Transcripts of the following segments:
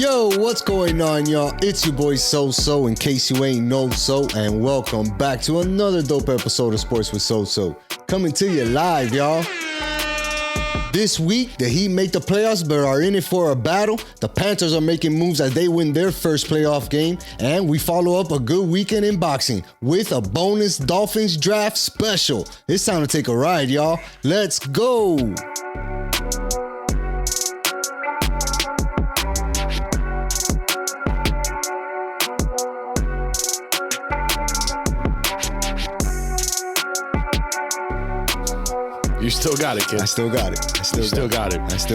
Yo, what's going on, y'all? It's your boy SoSo, in case you ain't know so, and welcome back to another dope episode of Sports with SoSo. Coming to you live, y'all. This week, the Heat make the playoffs but are in it for a battle. The Panthers are making moves as they win their first playoff game. And we follow up a good weekend in boxing with a bonus Dolphins draft special. It's time to take a ride, y'all. Let's go. You still got it, kid. I still got it. I still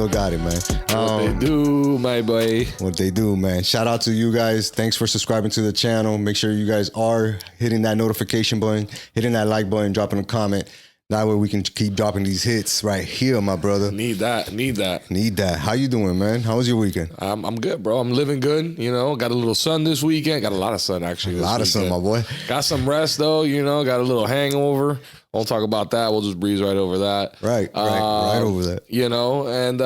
got it, man. What they do, my boy. What they do, man. Shout out to you guys. Thanks for subscribing to the channel. Make sure you guys are hitting that notification button, hitting that like button, dropping a comment. That way we can keep dropping these hits right here, my brother. Need that. How you doing, man? How was your weekend? I'm good, bro. I'm living good. You know, got a little sun this weekend. Got a lot of sun, actually. A lot of sun, my boy. Got some rest, though. You know, got a little hangover. Won't talk about that. We'll just breeze right over that. Right over that. You know, and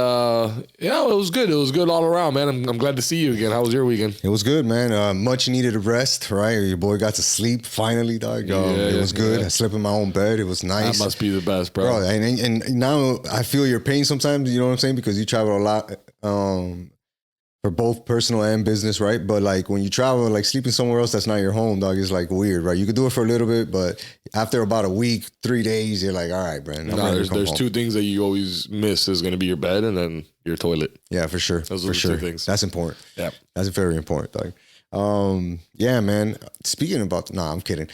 yeah, it was good. It was good all around, man. I'm glad to see you again. How was your weekend? It was good, man. Much needed rest, right? Your boy got to sleep finally, dog. It was good. Yeah. I slept in my own bed. It was nice. That must be the best, bro. And now I feel your pain sometimes, you know what I'm saying? Because you travel a lot for both personal and business, right? But like when you travel, like sleeping somewhere else that's not your home, dog, is like weird, right? You could do it for a little bit, but after about a week, 3 days, you're like, all right, man. There's two things that you always miss is going to be your bed and then your toilet. Yeah, for sure. Those are the two things. That's important. Yeah. That's very important, dog. Yeah, man. Speaking about, I'm kidding.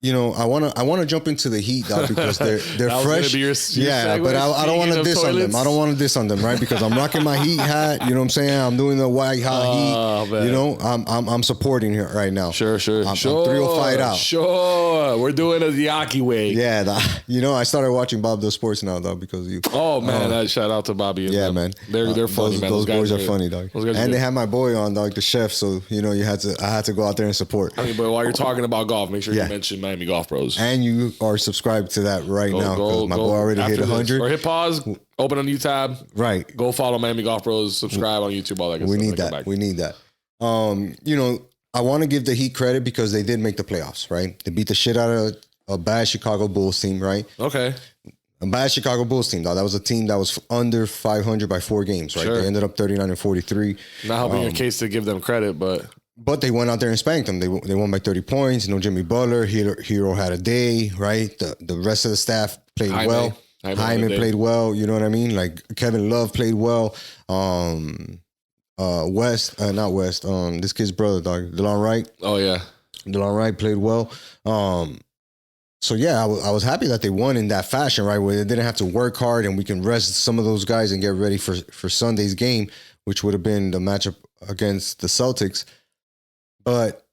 You know, I wanna jump into the Heat, dog, because they're fresh. Your yeah, segue. but I don't want to diss on them. I don't want to diss on them, right? Because I'm rocking my Heat hat. You know what I'm saying? I'm doing the white hot Heat. Man. You know, I'm supporting here right now. Sure. I'm 305 out. Sure, we're doing it the Yaki way. Yeah, you know, I started watching Bob Does Sports now, dog, because of you. Oh man, shout out to Bobby. And them. Man, they're funny, man. Those boys are funny, dog. And they had my boy on, dog, the chef. So you know, I had to go out there and support. I mean, but while you're talking about golf, make sure you mention Miami Golf Pros. And you are subscribed to that now because my boy already hit 100. Or hit pause, open a new tab. Right. Go follow Miami Golf Pros, subscribe on YouTube, all that good stuff. We need that. You know, I want to give the Heat credit because they did make the playoffs, right? They beat the shit out of a bad Chicago Bulls team, right? Okay. A bad Chicago Bulls team, though. That was a team that was under 500 by 4 games, right? Sure. They ended up 39-43. Not helping your case to give them credit, But they went out there and spanked them. They won by 30 points. You know, Jimmy Butler, Hero had a day, right? The rest of the staff played well. Hyman played well. You know what I mean? Like Kevin Love played well. This kid's brother, dog, DeLon Wright. Oh yeah, DeLon Wright played well. So yeah, I was happy that they won in that fashion, right? Where they didn't have to work hard, and we can rest some of those guys and get ready for Sunday's game, which would have been the matchup against the Celtics. But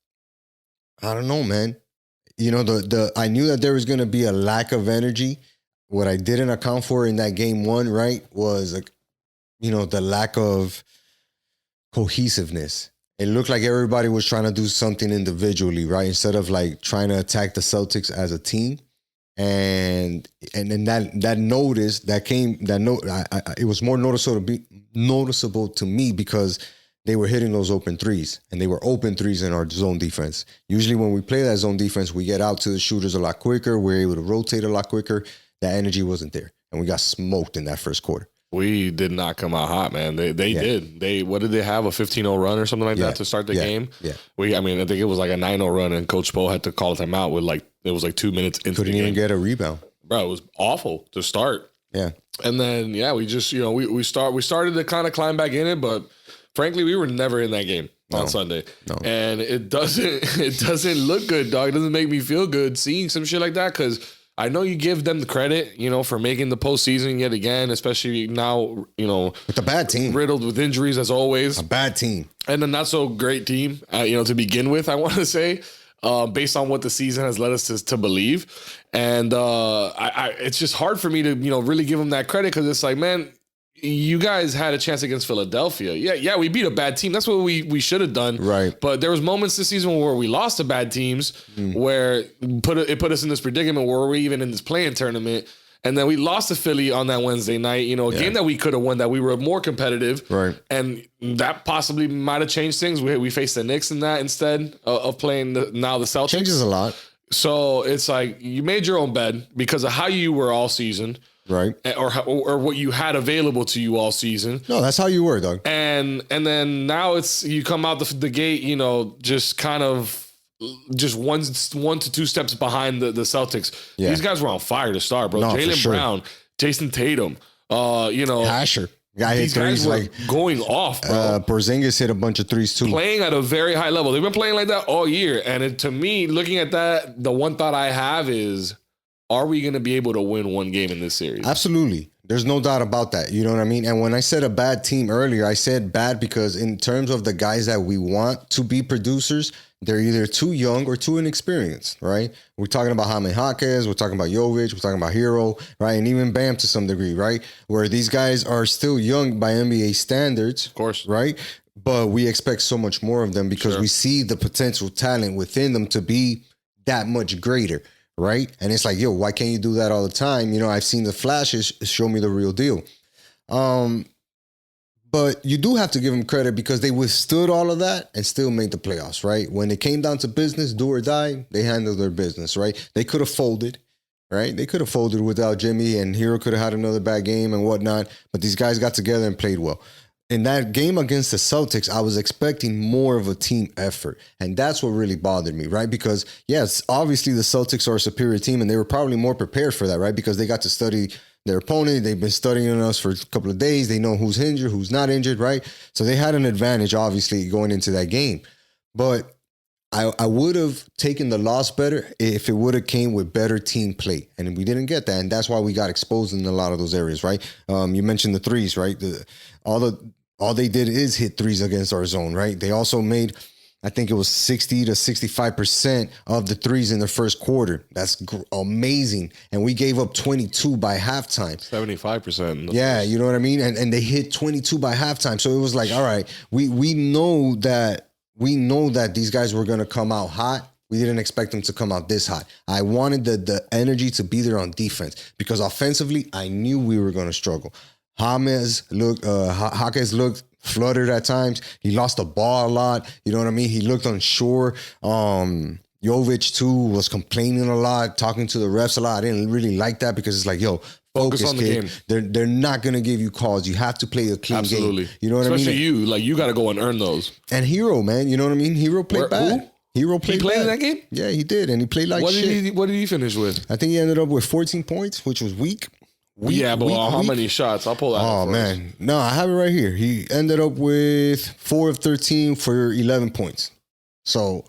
I don't know, man. You know, I knew that there was going to be a lack of energy. What I didn't account for in that game one, right, was, the lack of cohesiveness. It looked like everybody was trying to do something individually, right, instead of like trying to attack the Celtics as a team. And then it was more noticeable to me because they were hitting those open threes, and they were open threes in our zone defense. Usually when we play that zone defense, we get out to the shooters a lot quicker. We're able to rotate a lot quicker. That energy wasn't there, and we got smoked in that first quarter. We did not come out hot, man. They did. What did they have, a 15-0 run or something like that to start the game? Yeah. I think it was like a 9-0 run, and Coach Spo had to call time out with it was like 2 minutes into the game. Couldn't even get a rebound. Bro, it was awful to start. Yeah. And then, we just, we started to kind of climb back in it, but frankly, we were never in that game on Sunday. No. And it doesn't look good, dog. It doesn't make me feel good seeing some shit like that, because I know you give them the credit, for making the postseason yet again, especially now, with a bad team. Riddled with injuries as always. A bad team. And a not so great team, to begin with, I want to say, based on what the season has led us to believe. And it's just hard for me to, really give them that credit, because it's like, man, you guys had a chance against Philadelphia. Yeah, we beat a bad team. That's what we should have done. Right. But there was moments this season where we lost to bad teams, where it put us in this predicament where we're even in this play-in tournament. And then we lost to Philly on that Wednesday night, you know, a game that we could have won, that we were more competitive. Right. And that possibly might have changed things. We faced the Knicks in that instead of playing the Celtics. Changes a lot. So it's like you made your own bed because of how you were all season. Right. Or what you had available to you all season. No, that's how you were, dog. And then now it's you come out the gate, you know, just kind of just one to two steps behind the Celtics. Yeah. These guys were on fire to start, bro. No, Jaylen Brown, Jason Tatum, you know, Asher. These guys were like going off, bro. Porzingis hit a bunch of threes too. Playing at a very high level. They've been playing like that all year. And to me, looking at that, the one thought I have is, are we going to be able to win one game in this series? Absolutely. There's no doubt about that. You know what I mean? And when I said a bad team earlier, I said bad because in terms of the guys that we want to be producers, they're either too young or too inexperienced, right? We're talking about Jaime Jaquez, we're talking about Jovic, we're talking about Hero, right? And even Bam to some degree, right? Where these guys are still young by NBA standards, of course, right? But we expect so much more of them because we see the potential talent within them to be that much greater. Right. And it's like, yo, why can't you do that all the time? You know, I've seen the flashes. Show me the real deal. But you do have to give them credit because they withstood all of that and still made the playoffs. Right. When it came down to business, do or die, they handled their business. Right. They could have folded. Right. They could have folded without Jimmy, and Hero could have had another bad game and whatnot. But these guys got together and played well. In that game against the Celtics, I was expecting more of a team effort. And that's what really bothered me, right? Because, yes, obviously the Celtics are a superior team, and they were probably more prepared for that, right? Because they got to study their opponent. They've been studying us for a couple of days. They know who's injured, who's not injured, right? So they had an advantage, obviously, going into that game. But I would have taken the loss better if it would have came with better team play. And we didn't get that. And that's why we got exposed in a lot of those areas, right? You mentioned the threes, right? All they did is hit threes against our zone, right? They also made, I think it was 60 to 65% of the threes in the first quarter. That's amazing. And we gave up 22 by halftime. 75%. Yeah, you know what I mean? And they hit 22 by halftime. So it was like, all right, we know that these guys were going to come out hot. We didn't expect them to come out this hot. I wanted the energy to be there on defense because offensively, I knew we were going to struggle. Jaquez looked fluttered at times. He lost the ball a lot. You know what I mean? He looked unsure. Jovic, too, was complaining a lot, talking to the refs a lot. I didn't really like that because it's like, yo, focus on the game. They're not going to give you calls. You have to play a clean game. You know what I mean? Especially you got to go and earn those. And Hero, man, you know what I mean? Hero played bad. Who? Hero played in bad. that game? Yeah, he did. And he played like shit. What did he finish with? I think he ended up with 14 points, which was weak. How many shots? I'll pull that. Oh, man. No, I have it right here. He ended up with 4 of 13 for 11 points. So,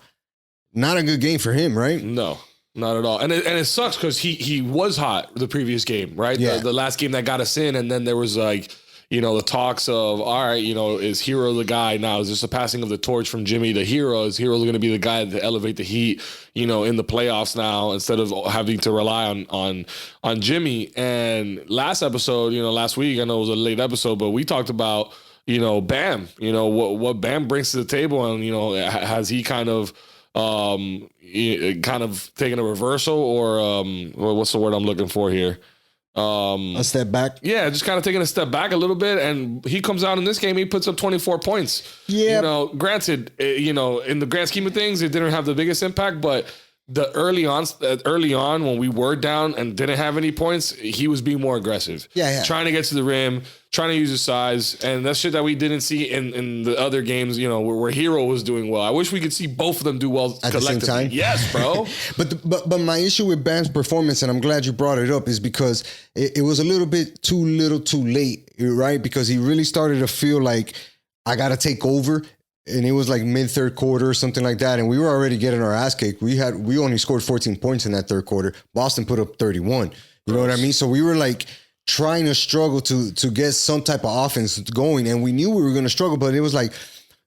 not a good game for him, right? No, not at all. And it sucks because he was hot the previous game, right? Yeah. The last game that got us in, and then there was like, you know, the talks of, all right, you know, is Hero the guy now? Is this a passing of the torch from Jimmy to Hero? Is Hero going to be the guy to elevate the Heat, you know, in the playoffs now instead of having to rely on Jimmy? And last week, I know it was a late episode, but we talked about, you know, Bam, you know, what Bam brings to the table, and, you know, has he kind of taken a reversal or what's the word I'm looking for here? A step back. Yeah, just kind of taking a step back a little bit, and he comes out in this game, he puts up 24 points. Yeah, you know, granted, you know, in the grand scheme of things, it didn't have the biggest impact, but the early on when we were down and didn't have any points, he was being more aggressive. Yeah. Trying to get to the rim, trying to use his size, and that's shit that we didn't see in the other games, you know, where Hero was doing well. I wish we could see both of them do well at the same time. Yes, bro. but my issue with Bam's performance, and I'm glad you brought it up, is because it was a little bit too little too late, right? Because he really started to feel like I got to take over. And it was like mid-third quarter or something like that. And we were already getting our ass kicked. We only scored 14 points in that third quarter. Boston put up 31. You know what I mean? So we were like trying to struggle to get some type of offense going. And we knew we were going to struggle, but it was like,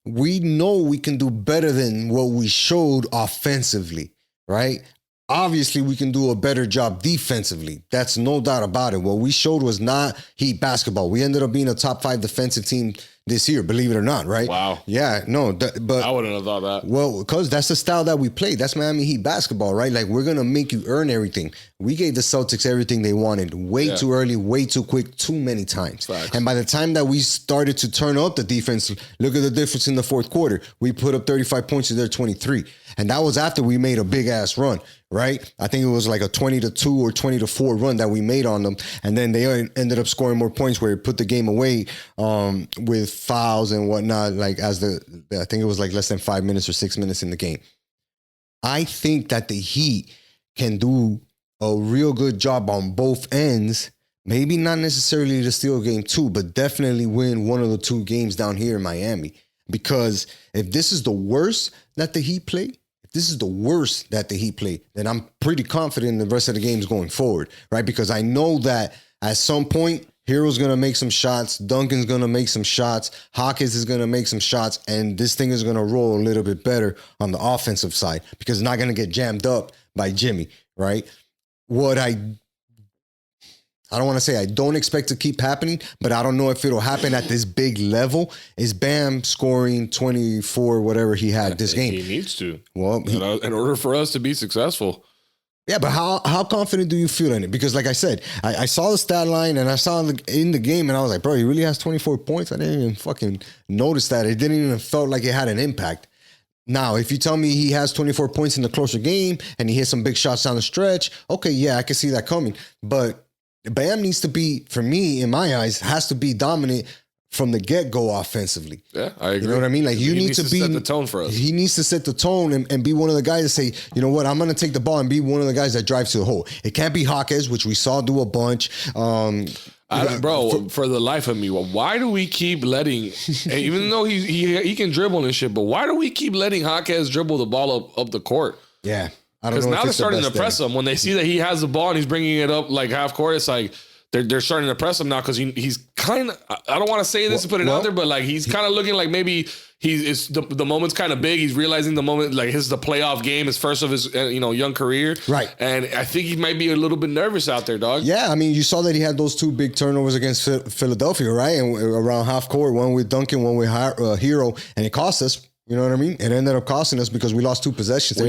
we know we can do better than what we showed offensively, right? Obviously, we can do a better job defensively. That's no doubt about it. What we showed was not Heat basketball. We ended up being a top 5 defensive team this year, believe it or not, right? Wow. Yeah, no, but I wouldn't have thought that. Well, because that's the style that we play. That's Miami Heat basketball, right? Like, we're going to make you earn everything. We gave the Celtics everything they wanted way too early, way too quick, too many times. Facts. And by the time that we started to turn up the defense, look at the difference in the fourth quarter. We put up 35 points to their 23. And that was after we made a big-ass run, right? I think it was like a 20-2 or 20-4 run that we made on them. And then they ended up scoring more points where it put the game away with fouls and whatnot, like I think it was like less than 5 minutes or 6 minutes in the game. I think that the Heat can do a real good job on both ends. Maybe not necessarily to steal game 2, but definitely win one of the 2 games down here in Miami. Because if this is the worst that the Heat play, then I'm pretty confident in the rest of the games going forward, right? Because I know that at some point, Hero's going to make some shots, Duncan's going to make some shots, Hawkins is going to make some shots, and this thing is going to roll a little bit better on the offensive side because it's not going to get jammed up by Jimmy, right? What I don't want to say I don't expect to keep happening, but I don't know if it'll happen at this big level. Is Bam scoring 24, whatever he had this game? He needs to. Well, in order for us to be successful. Yeah, but how confident do you feel in it? Because like I said, I saw the stat line and I saw in the game and I was like, bro, he really has 24 points? I didn't even fucking notice that. It didn't even felt like it had an impact. Now, if you tell me he has 24 points in the closer game and he hit some big shots down the stretch, okay, yeah, I can see that coming. But Bam needs to be, for me, in my eyes, has to be dominant from the get-go offensively. Yeah, I agree. You know what I mean? Like, you need to be... set the tone for us. He needs to set the tone and be one of the guys that say, you know what, I'm going to take the ball and be one of the guys that drives to the hole. It can't be Hawkins, which we saw do a bunch. For the life of me, why do we keep letting, even though he can dribble and shit, but why do we keep letting Hawkins dribble the ball up the court? Yeah. I don't know. Because now they're starting to press him. When they see that he has the ball and he's bringing it up like half court, it's like they're starting to press him now because he's kind of, I don't want to say this and put it out there, but like he's kind of looking like maybe the moment's kind of big. He's realizing the moment, like this is the playoff game, his first of his young career. Right. And I think he might be a little bit nervous out there, dog. Yeah, I mean, you saw that he had those 2 big turnovers against Philadelphia, right? And around half court, one with Duncan, one with Hero, and it cost us. You know what I mean? It ended up costing us because we lost 2 possessions. I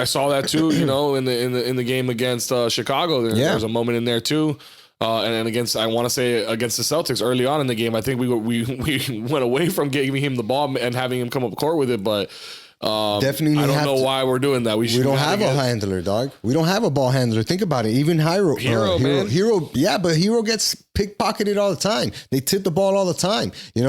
saw that too. In the game against Chicago, there was a moment in there too. And against, I want to say against the Celtics early on in the game, I think we went away from giving him the ball and having him come up court with it. But definitely, I don't know why we're doing that. We don't have a handler, dog. We don't have a ball handler. Think about it. Even Hero, man. Hero, yeah, but Hero gets pickpocketed all the time. They tip the ball all the time. This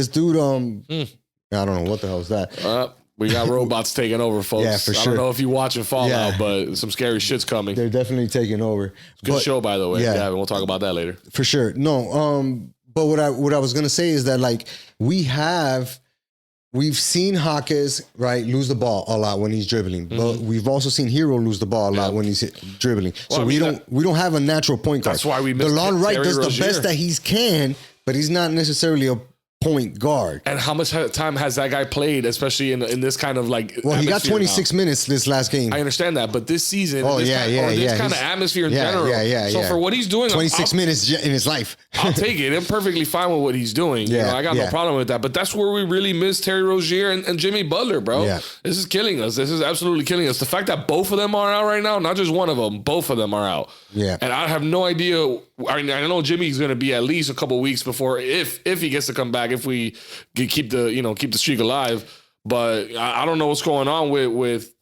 dude, I don't know what the hell is that. We got robots taking over, folks. Yeah, for sure. I don't know if you're watching Fallout, but some scary shit's coming. They're definitely taking over. Good show, by the way. Yeah, we'll talk about that later. For sure. No, but what I was gonna say is that like we've seen Hawkins, right, lose the ball a lot when he's dribbling, but we've also seen Hero lose the ball a lot when he's dribbling. Well, so we don't have a natural point guard. That's why we missed DeLon Wright Terry does Rozier. the best that he can, but he's not necessarily a point guard. And how much time has that guy played, especially in this kind of like? Well, he got 26 minutes this last game. I understand that, but this season, this kind of atmosphere in general. So for what he's doing, 26 minutes in his life, I'll take it. I'm perfectly fine with what he's doing. I got no problem with that. But that's where we really miss Terry Rozier and Jimmy Butler, bro. Yeah. This is killing us. This is absolutely killing us. The fact that both of them are out right now, not just one of them, both of them are out. Yeah. And I have no idea. I know Jimmy's going to be at least a couple weeks before, if he gets to come back, if we keep the streak alive. But I don't know what's going on with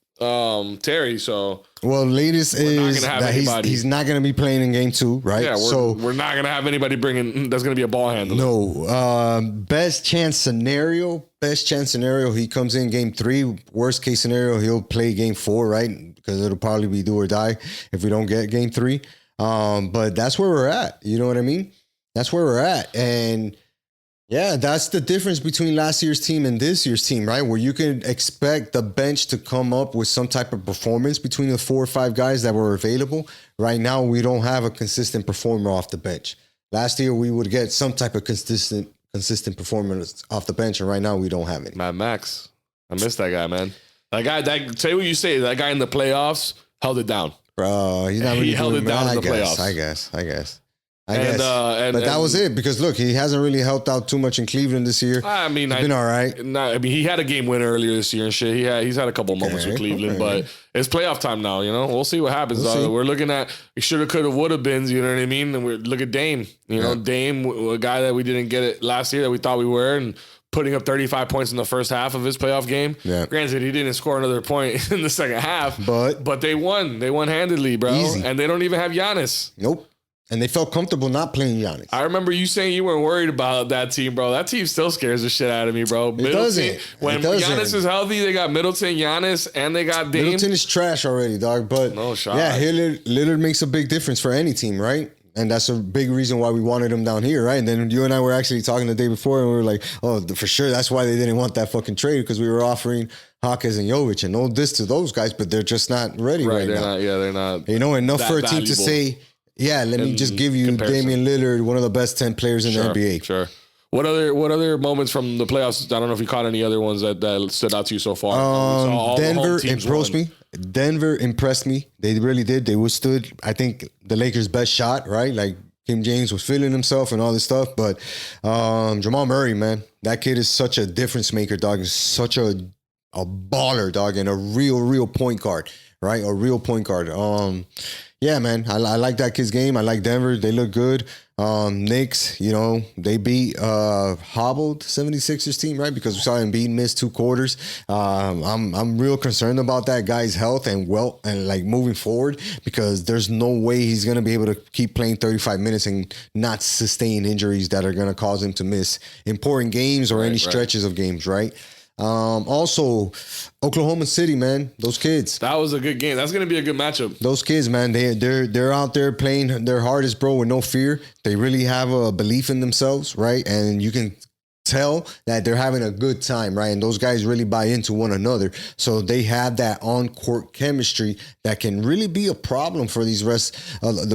Terry. So latest is that he's not going to be playing in game 2, right? Yeah, we're not going to have anybody that's going to be a ball handler. No. Best chance scenario, he comes in game 3. Worst case scenario, he'll play game 4, right? Because it'll probably be do or die if we don't get game 3. But that's where we're at. You know what I mean? That's where we're at. And yeah, that's the difference between last year's team and this year's team, right? Where you can expect the bench to come up with some type of performance between the 4 or 5 guys that were available. Right now, we don't have a consistent performer off the bench. Last year, we would get some type of consistent performance off the bench, and right now, we don't have it. Mad Max. I miss that guy, man. That guy, say what you say, that guy in the playoffs held it down. Bro, he's not really held it down in the playoffs. I guess. I guess. But that was it because look, he hasn't really helped out too much in Cleveland this year. I mean, he's been all right. He had a game winner earlier this year and shit. He's had a couple of moments with Cleveland, but it's playoff time now. You know, we'll see what happens. We're looking at shoulda, coulda, woulda beens. You know what I mean? And look at Dame. You know, Dame, a guy that we didn't get it last year that we thought we were, and putting up 35 points in the first half of his playoff game. Yeah. Granted, he didn't score another point in the second half, but they won. They won handedly, bro. Easy. And they don't even have Giannis. Nope. And they felt comfortable not playing Giannis. I remember you saying you weren't worried about that team, bro. That team still scares the shit out of me, bro. It doesn't. When Giannis is healthy, they got Middleton, Giannis, and they got Dame. Middleton is trash already, dog. But no shot. Yeah, Lillard makes a big difference for any team, right? And that's a big reason why we wanted him down here, right? And then you and I were actually talking the day before, and we were like, oh, for sure, that's why they didn't want that fucking trade, because we were offering Hawkins and Jovic and all this to those guys, but they're just not ready right now. They're not. You know, enough for a team to say, yeah, let me just give you Damian Lillard, one of the best 10 players in the NBA. Sure. What other moments from the playoffs? I don't know if you caught any other ones that stood out to you so far. Denver impressed me. Denver impressed me. They really did. They withstood, I think, the Lakers' best shot, right? Like Kim James was feeling himself and all this stuff. But Jamal Murray, man, that kid is such a difference maker, dog. He's such a baller, dog, and a real point guard, right? A real point guard. Yeah, man, I like that kid's game. I like Denver. They look good. Knicks, you know, they beat hobbled 76ers team, right? Because we saw Embiid miss 2 quarters. I'm real concerned about that guy's health and like moving forward, because there's no way he's going to be able to keep playing 35 minutes and not sustain injuries that are going to cause him to miss important games or any stretches of games, right? Also, Oklahoma City, man, those kids. That was a good game. That's going to be a good matchup. Those kids, man, they're out there playing their hardest, bro, with no fear. They really have a belief in themselves, right? And you can tell that they're having a good time, right? And those guys really buy into one another. So they have that on-court chemistry that can really be a problem for the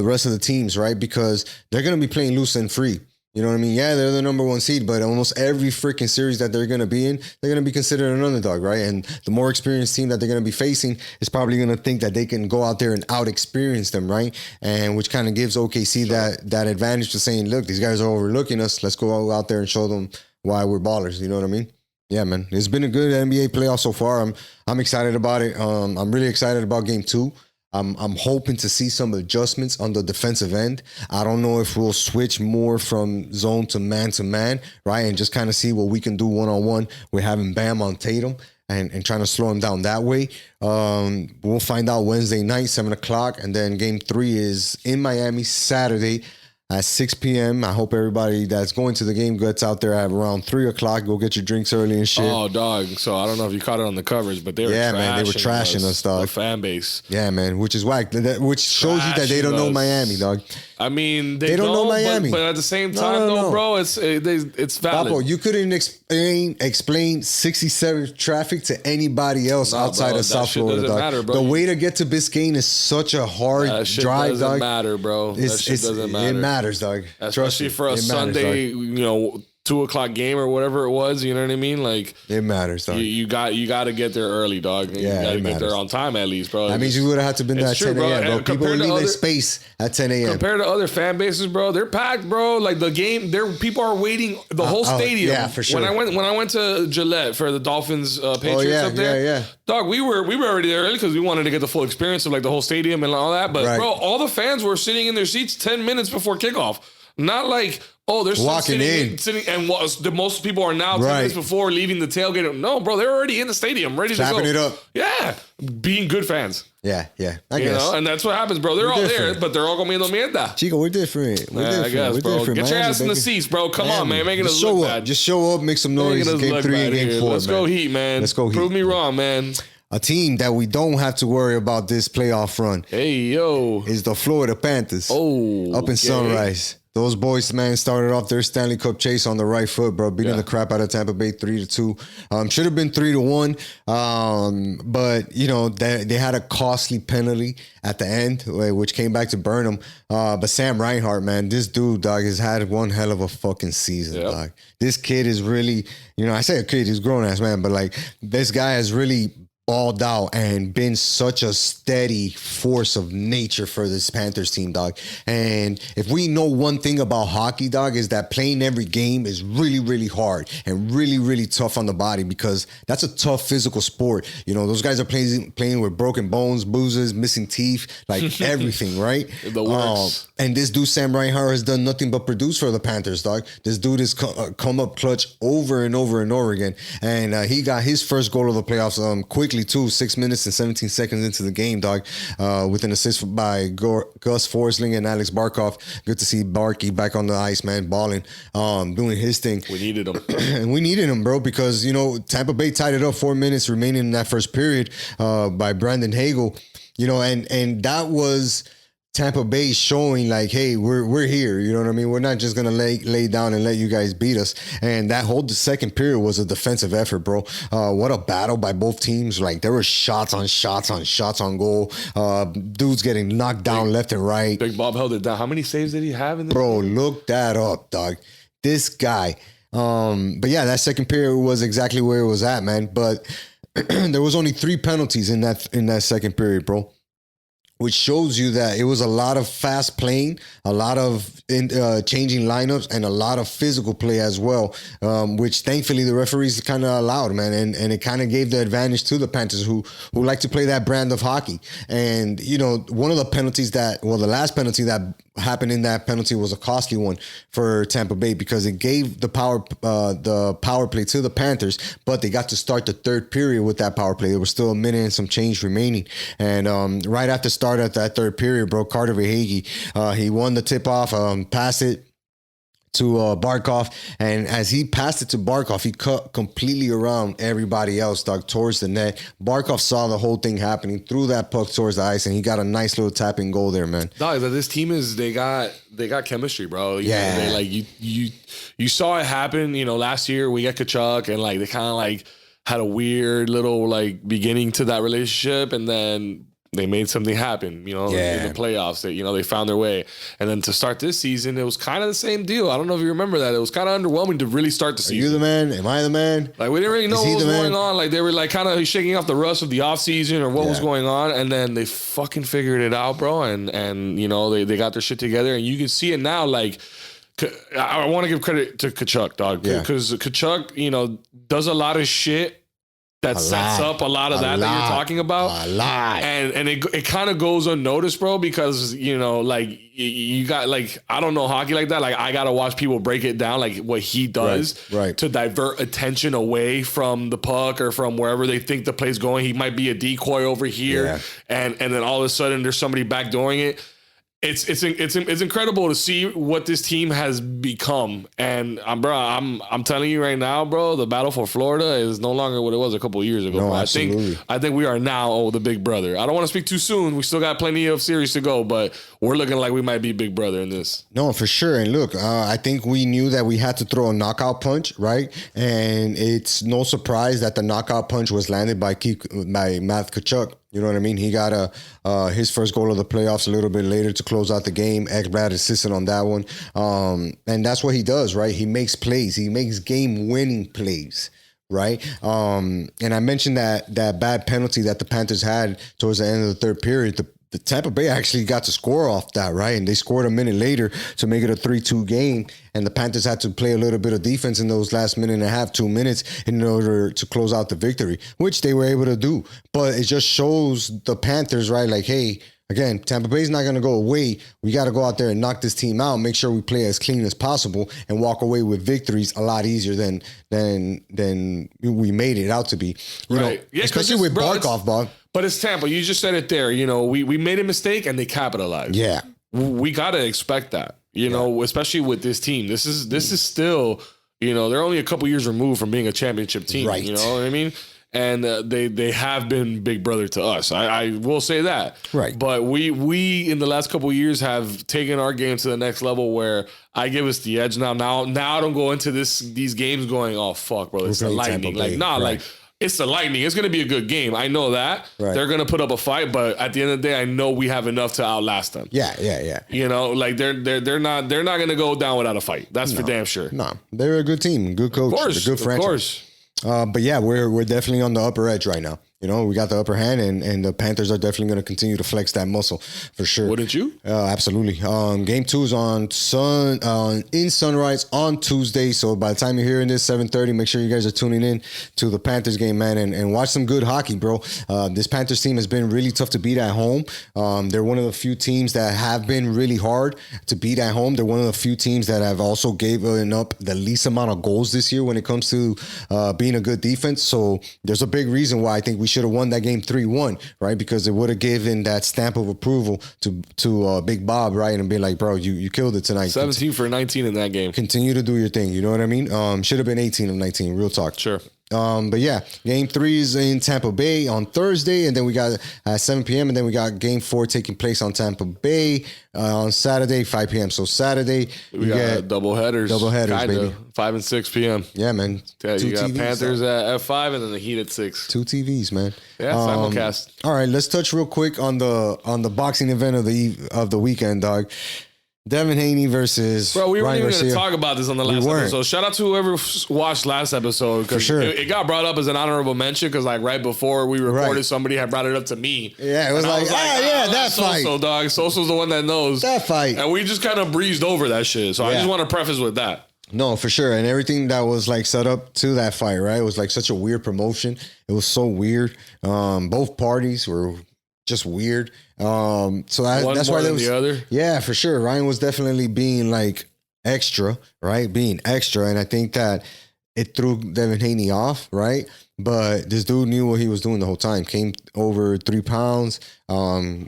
rest of the teams, right? Because they're going to be playing loose and free. You know what I mean? Yeah, they're the number 1 seed, but almost every freaking series that they're going to be in, they're going to be considered an underdog, right? And the more experienced team that they're going to be facing is probably going to think that they can go out there and out-experience them, right? And which kind of gives OKC that advantage to saying, look, these guys are overlooking us. Let's go out there and show them why we're ballers. You know what I mean? Yeah, man. It's been a good NBA playoff so far. I'm excited about it. I'm really excited about Game 2. I'm hoping to see some adjustments on the defensive end. I don't know if we'll switch more from zone to man, right? And just kind of see what we can do one-on-one with having Bam on Tatum and trying to slow him down that way. We'll find out Wednesday night, 7 o'clock. And then Game 3 is in Miami Saturday at 6 p.m. I hope everybody that's going to the game gets out there at around 3 o'clock. Go get your drinks early and shit. Oh, dog. So I don't know if you caught it on the covers, but they were man, they were trashing us, dog. The fan base. Yeah, man, which is whack. Which shows you that they don't know Miami, dog. I mean, they don't know Miami. But at the same time, bro, it's valid. Papo, you couldn't explain 67 traffic to anybody else outside of South Florida, dog. Matter, the way to get to Biscayne is such a hard drive, dog. Doesn't matter, bro. That shit doesn't matter. It matters, dog. Especially for a Sunday, you know, 2 o'clock game or whatever it was. You know what I mean? Like, it matters, dog. You got to get there early, dog. You got to get there on time at least, bro. That means you would have had to been there at 10 a.m., bro. People are leaving space at 10 a.m. Compared to other fan bases, bro, they're packed, bro. Like the game, people are waiting the whole stadium. Yeah, for sure. When I went to Gillette for the Dolphins Patriots up there, dog, we were already there early because we wanted to get the full experience of like the whole stadium and all that. But bro, all the fans were sitting in their seats 10 minutes before kickoff. Not like, oh, they're walking sitting and the most people are now 10 minutes before leaving the tailgate. No, bro, they're already in the stadium, ready to go. Clapping it up. Yeah, being good fans. Yeah, I guess. Know? And that's what happens, bro. They're all there, but they're all comiendo mierda. Chico, we're different. I guess, bro. Get your ass in the seats, bro. Come on, man. Making us look bad. Just show up, make some noise. Game 3 and Game 4, Let's go Heat, man. Let's go Heat. Prove me wrong, man. A team that we don't have to worry about this playoff run. Hey, yo. Is the Florida Panthers. Up in Sunrise. Those boys, man, started off their Stanley Cup chase on the right foot, bro, beating the crap out of Tampa Bay 3-2. Should have been 3-1, but, you know, they had a costly penalty at the end, which came back to burn them. But Sam Reinhart, man, this dude, dog, has had one hell of a fucking season, dog. This kid is really, you know, I say a kid, he's a grown-ass man, but, like, this guy has really balled out and been such a steady force of nature for this Panthers team, dog. And if we know one thing about hockey, dog, is that playing every game is really, really hard and really, really tough on the body, because that's a tough physical sport. You know, those guys are playing with broken bones, bruises, missing teeth, like everything, right? The works. And this dude, Sam Reinhart, has done nothing but produce for the Panthers, dog. This dude has come up clutch over and over and over again. And he got his first goal of the playoffs quickly, too, 6 minutes and 17 seconds into the game, dog, with an assist by Gus Forsling and Alex Barkov. Good to see Barky back on the ice, man, balling, doing his thing. We needed him. And we needed him, bro, because, you know, Tampa Bay tied it up 4 minutes remaining in that first period by Brandon Hagel, you know, and that was Tampa Bay showing like, hey, we're here. You know what I mean? We're not just going to lay down and let you guys beat us. And that whole second period was a defensive effort, bro. What a battle by both teams. Like, there were shots on goal. Dudes getting knocked down left and right. Big Bob held it down. How many saves did he have in this? Bro, look that up, dog. This guy. But yeah, that second period was exactly where it was at, man. But there was only 3 penalties in that second period, bro, which shows you that it was a lot of fast playing, a lot of changing lineups, and a lot of physical play as well, which thankfully the referees kind of allowed, man. And it kind of gave the advantage to the Panthers, who like to play that brand of hockey. And, you know, one of the penalties the last penalty that happened in that penalty was a costly one for Tampa Bay, because it gave the power play to the Panthers, but they got to start the third period with that power play. There was still a minute and some change remaining. And right after start at that third period, bro, Carter Verhaeghe, he won the tip-off, passed it to Barkov, and as he passed it to Barkov, he cut completely around everybody else, dog, towards the net. Barkov saw the whole thing happening, threw that puck towards the ice, and he got a nice little tapping goal there, man. Dog, this team they got chemistry, bro. You know, like you saw it happen. You know, last year we got Kachuk, and like they kind of like had a weird little like beginning to that relationship, and then they made something happen, you know, in the playoffs. They found their way. And then to start this season, it was kind of the same deal. I don't know if you remember that. It was kind of underwhelming to really start the season. Are you the man? Am I the man? Like, we didn't really know what was going on. Like, they were like kind of shaking off the rust of the offseason or what was going on. And then they fucking figured it out, bro. And you know, they got their shit together. And you can see it now, like, I want to give credit to Kachuk, dog. Because Kachuk, you know, does a lot of shit that sets up a lot of that you're talking about. A lot. And it kind of goes unnoticed, bro, because, you know, like, you got, like, I don't know hockey like that. Like, I got to watch people break it down, like, what he does to divert attention away from the puck or from wherever they think the play's going. He might be a decoy over here, and then all of a sudden there's somebody backdooring it. It's incredible to see what this team has become, and I'm telling you right now, bro, the battle for Florida is no longer what it was a couple of years ago. No, absolutely. I think we are now the big brother. I don't want to speak too soon. We still got plenty of series to go, but we're looking like we might be big brother in this. No, for sure. And look, I think we knew that we had to throw a knockout punch, right? And it's no surprise that the knockout punch was landed by Matt Tkachuk. You know what I mean? He got his first goal of the playoffs a little bit later to close out the game. Ekblad assisted on that one. And that's what he does, right? He makes plays. He makes game-winning plays, right? And I mentioned that bad penalty that the Panthers had towards the end of the third period. The Tampa Bay actually got to score off that, right? And they scored a minute later to make it a 3-2 game. And the Panthers had to play a little bit of defense in those last minute and a half, 2 minutes, in order to close out the victory, which they were able to do. But it just shows the Panthers, right? Like, hey, again, Tampa Bay's not going to go away. We got to go out there and knock this team out, make sure we play as clean as possible, and walk away with victories a lot easier than we made it out to be. You know, especially with Barkov, Bob. But it's Tampa. You just said it there. You know, we made a mistake and they capitalized. Yeah. We got to expect that, you know, especially with this team. This is still, you know, they're only a couple years removed from being a championship team. Right. You know what I mean? And they have been big brother to us. I will say that. Right. But we in the last couple of years have taken our game to the next level where I give us the edge now. Now I don't go into these games going, oh, fuck, bro, it's the Lightning. Like, nah, like, it's the Lightning. It's going to be a good game. I know that. Right. They're going to put up a fight, but at the end of the day, I know we have enough to outlast them. Yeah. You know, like they're not going to go down without a fight. That's for damn sure. No, they're a good team, good coach, of course, a good franchise. Of course. But yeah, we're definitely on the upper edge right now. you know, we got the upper hand, and the Panthers are definitely going to continue to flex that muscle for sure. Wouldn't you? Absolutely. Game 2 is in Sunrise on Tuesday. So by the time you're hearing this, 7:30, make sure you guys are tuning in to the Panthers game, man, and watch some good hockey, bro. This Panthers team has been really tough to beat at home. They're one of the few teams that have been really hard to beat at home. They're one of the few teams that have also given up the least amount of goals this year when it comes to being a good defense. So there's a big reason why I think we should have won that game 3-1, right? Because it would have given that stamp of approval to Big Bob, right? And be like, bro, you killed it tonight. 17 for 19 in that game. Continue to do your thing. You know what I mean? Should have been 18 of 19. Real talk. Sure. But yeah, game 3 is in Tampa Bay on Thursday, and then we got 7 p.m. and then we got game 4 taking place on Tampa Bay on Saturday, 5 p.m. So Saturday we got double headers, baby. 5 and 6 p.m. Yeah, man. You got TVs, Panthers at 5 and then the Heat at 6. 2 TVs, man. Yeah, simulcast. All right, let's touch real quick on the boxing event of the weekend, dog. Devin Haney versus Bro, we weren't Ryan even going Garcia. to talk about this on the last episode. Shout out to whoever watched last episode. For sure. It got brought up as an honorable mention because like right before we recorded, somebody had brought it up to me. Yeah, it was like, that fight. SoSo, dog. SoSo's the one that knows. That fight. And we just kind of breezed over that shit. So I just want to preface with that. No, for sure. And everything that was like set up to that fight, right? It was like such a weird promotion. It was so weird. Both parties were just weird. So that's why there was the other. Yeah, for sure. Ryan was definitely being like extra, right? Being extra. And I think that it threw Devin Haney off, right? But this dude knew what he was doing the whole time. Came over 3 pounds,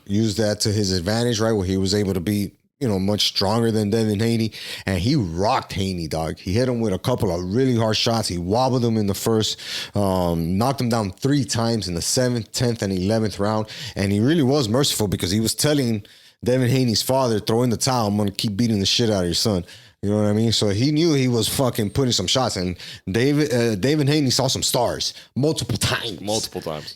used that to his advantage, right? Where he was able to be, much stronger than Devin Haney. And he rocked Haney, dog. He hit him with a couple of really hard shots. He wobbled him in the first, knocked him down 3 times in the 7th, 10th, and 11th round. And he really was merciful because he was telling Devin Haney's father, throw in the towel, I'm going to keep beating the shit out of your son. You know what I mean? So he knew he was fucking putting some shots. And David Haney saw some stars multiple times.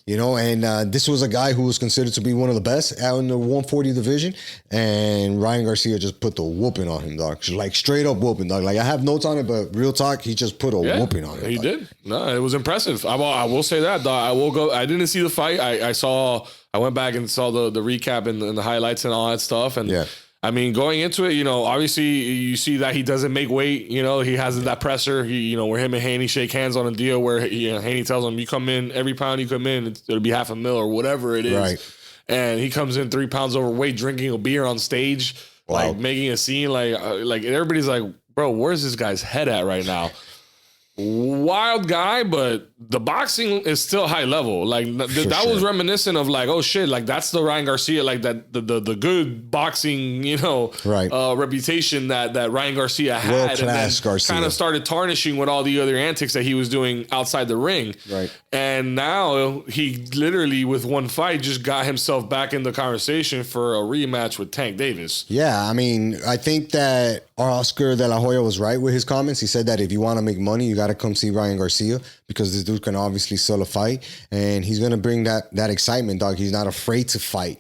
And this was a guy who was considered to be one of the best out in the 140 division. And Ryan Garcia just put the whooping on him, dog. Like straight up whooping, dog. Like I have notes on it, but real talk, he just put a whooping on him. He dog. did. No, it was impressive. I will say that, dog. I didn't see the fight. I went back and saw the recap and the highlights and all that stuff. And yeah. I mean, going into it, obviously you see that he doesn't make weight. He has that presser. Where him and Haney shake hands on a deal where Haney tells him, "You come in every pound you come in, it'll be $500,000 or whatever it is." Right. And he comes in 3 pounds overweight, drinking a beer on stage, like making a scene. Like everybody's like, "Bro, where's this guy's head at right now?" Wild guy, but the boxing is still high level. Like that was reminiscent of like, oh shit, like that's the Ryan Garcia, like that the good boxing, reputation that Ryan Garcia had. World-class Garcia kind of started tarnishing with all the other antics that he was doing outside the ring. Right. And now he literally with one fight just got himself back in the conversation for a rematch with Tank Davis. Yeah, I mean, I think that Oscar De La Hoya was right with his comments. He said that if you want to make money, you got to come see Ryan Garcia because this dude can obviously sell a fight and he's going to bring that excitement, dog. He's not afraid to fight.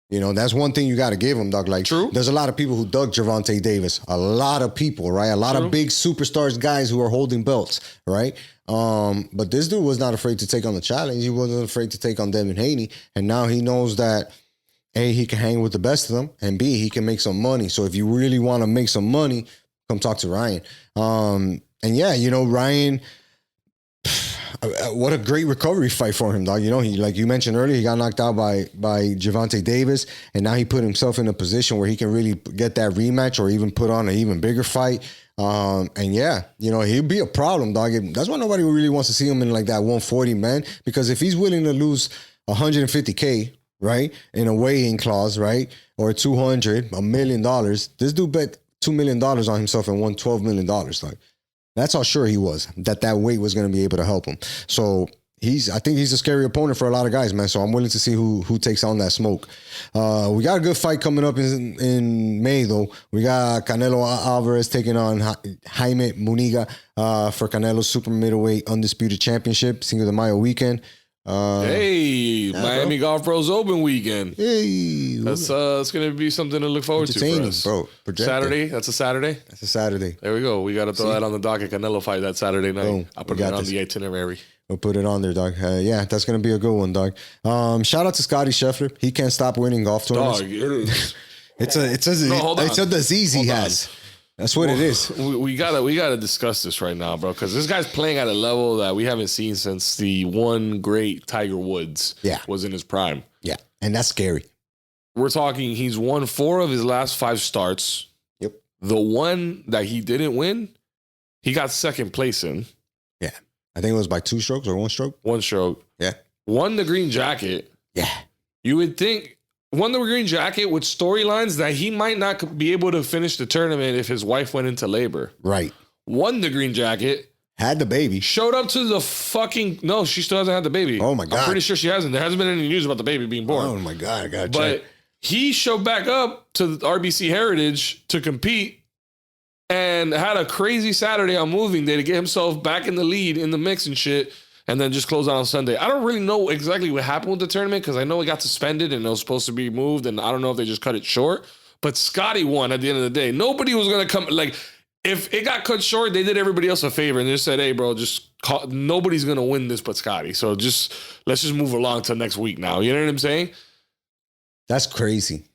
That's one thing you got to give him, dog. Like, true. There's a lot of people who dug Gervonta Davis. A lot of people, right? A lot of big superstars, guys who are holding belts, right? But this dude was not afraid to take on the challenge. He wasn't afraid to take on Devin Haney. And now he knows that A, he can hang with the best of them, and B, he can make some money. So if you really want to make some money, come talk to Ryan. And yeah, Ryan, what a great recovery fight for him, dog. He, like you mentioned earlier, he got knocked out by Gervonta Davis, and now he put himself in a position where he can really get that rematch or even put on an even bigger fight. And yeah, he'll be a problem, dog. That's why nobody really wants to see him in like that 140, man, because if he's willing to lose $150K, right, in a weigh-in clause, right, or $200, $1 million, this dude bet $2 million on himself and won $12 million, like. That's how sure he was that weight was going to be able to help him. So I think he's a scary opponent for a lot of guys, man. So I'm willing to see who takes on that smoke. We got a good fight coming up in May, though. We got Canelo Alvarez taking on Jaime Muniga for Canelo's super middleweight undisputed championship, Cinco de Mayo weekend. Miami Golf Pros Open weekend. Hey, that's it's gonna be something to look forward to for us, bro. Saturday. That's a Saturday. That's a Saturday. There we go. We got to throw that on the docket. Canelo fight that Saturday night. Boom. I'll put it on the itinerary. We'll put it on there, dog. Yeah, that's gonna be a good one, dog. Shout out to Scotty Scheffler. He can't stop winning golf tournaments. Dog, it is. It's a disease he has. That's what it is. We gotta discuss this right now, bro, because this guy's playing at a level that we haven't seen since the one great Tiger Woods was in his prime. Yeah, and that's scary. We're talking, he's won 4 of his last 5 starts. Yep. The one that he didn't win, he got second place in. Yeah. I think it was by 2 strokes or 1 stroke. 1 stroke. Yeah. Won the green jacket. Yeah. You would think, won the green jacket with storylines that he might not be able to finish the tournament if his wife went into labor. Right. Won the green jacket. Had the baby. Showed up to the fucking... No, she still hasn't had the baby. Oh, my God. I'm pretty sure she hasn't. There hasn't been any news about the baby being born. Oh, my God. I got to check. But he showed back up to the RBC Heritage to compete and had a crazy Saturday on moving day to get himself back in the lead in the mix and shit, and then just close out on Sunday. I don't really know exactly what happened with the tournament because I know it got suspended and it was supposed to be moved, and I don't know if they just cut it short. But Scotty won at the end of the day. Nobody was going to come... Like, if it got cut short, they did everybody else a favor and just said, hey, bro, nobody's going to win this but Scotty. So let's just move along to next week now. You know what I'm saying? That's crazy.